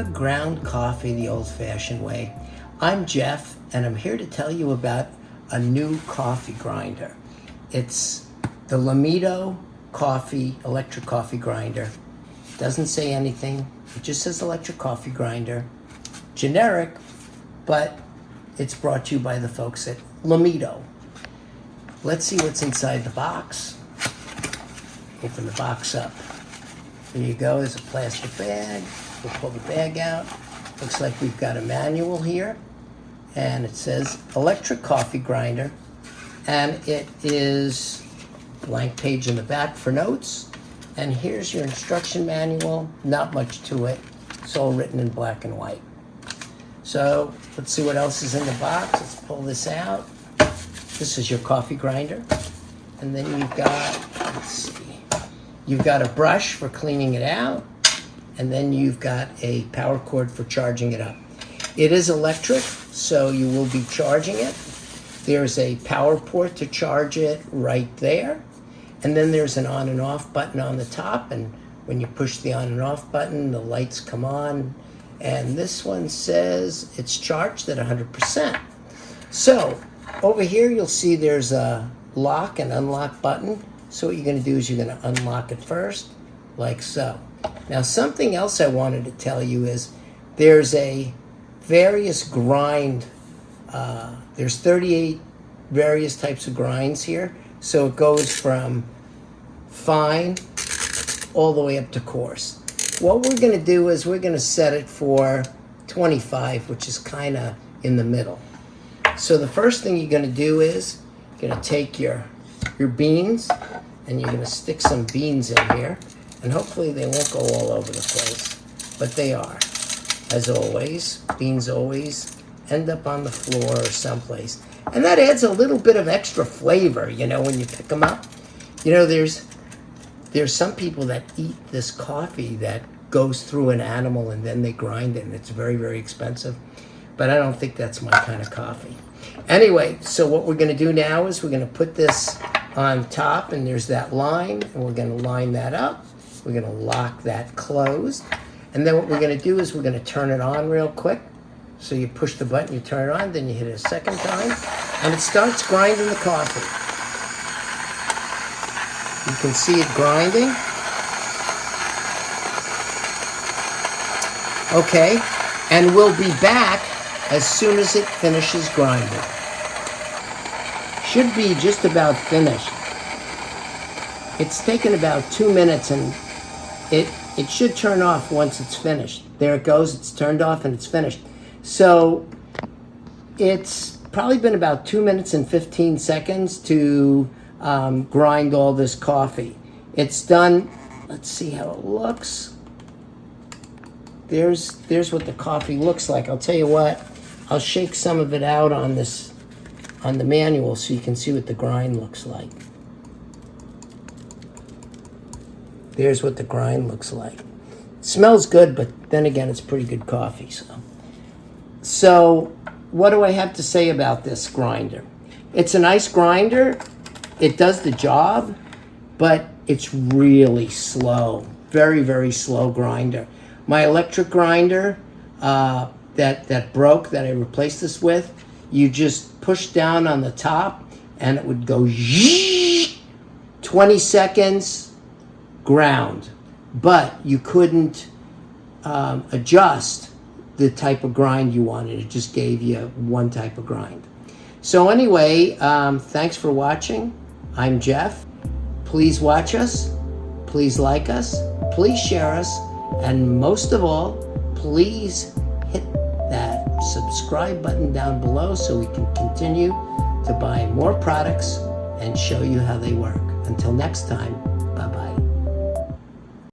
Never ground coffee the old-fashioned way. I'm Jeff, and I'm here to tell you about a new coffee grinder. It's the Lamido electric coffee grinder. Doesn't say anything. It just says electric coffee grinder. Generic, but it's brought to you by the folks at Lamido. Let's see what's inside the box. Open the box up. There you go, there's a plastic bag. We'll pull the bag out. Looks like we've got a manual here. And it says electric coffee grinder. And it is blank page in the back for notes. And here's your instruction manual. Not much to it. It's all written in black and white. So let's see what else is in the box. Let's pull this out. This is your coffee grinder. And then you've got, let's see, you've got a brush for cleaning it out. And then you've got a power cord for charging it up. It is electric, so you will be charging it. There's a power port to charge it right there. And then there's an on and off button on the top. And when you push the on and off button, the lights come on. And this one says it's charged at 100%. So over here, you'll see there's a lock and unlock button. So what you're going to do is you're going to unlock it first, like so. Now, something else I wanted to tell you is there's a various grind. There's 38 various types of grinds here. So it goes from fine all the way up to coarse. What we're going to do is we're going to set it for 25, which is kind of in the middle. So the first thing you're going to do is you're going to take your beans and you're going to stick some beans in here. And hopefully they won't go all over the place, but they are. As always, beans always end up on the floor or someplace. And that adds a little bit of extra flavor, you know, when you pick them up. You know, there's some people that eat this coffee that goes through an animal and then they grind it, and it's very, very expensive. But I don't think that's my kind of coffee. Anyway, so what we're going to do now is we're going to put this on top, and there's that line, and we're going to line that up. We're going to lock that closed. And then what we're going to do is we're going to turn it on real quick. So you push the button, you turn it on, then you hit it a second time, and it starts grinding the coffee. You can see it grinding. Okay, and we'll be back as soon as it finishes grinding. Should be just about finished. It's taken about 2 minutes, and it should turn off once it's finished. There it goes, it's turned off and it's finished. So it's probably been about 2 minutes and 15 seconds to grind all this coffee. It's done. Let's see how it looks. There's what the coffee looks like. I'll tell you what, I'll shake some of it out on the manual so you can see what the grind looks like. There's what the grind looks like. It smells good, but then again, it's pretty good coffee. So what do I have to say about this grinder? It's a nice grinder. It does the job, but it's really slow. Very, very slow grinder. My electric grinder that broke, that I replaced this with, you just push down on the top and it would go 20 seconds, ground, but you couldn't adjust the type of grind you wanted. It just gave you one type of grind. So anyway, thanks for watching. I'm Jeff. Please watch us, please like us, please share us, and most of all, please hit that subscribe button down below so we can continue to buy more products and show you how they work. Until next time,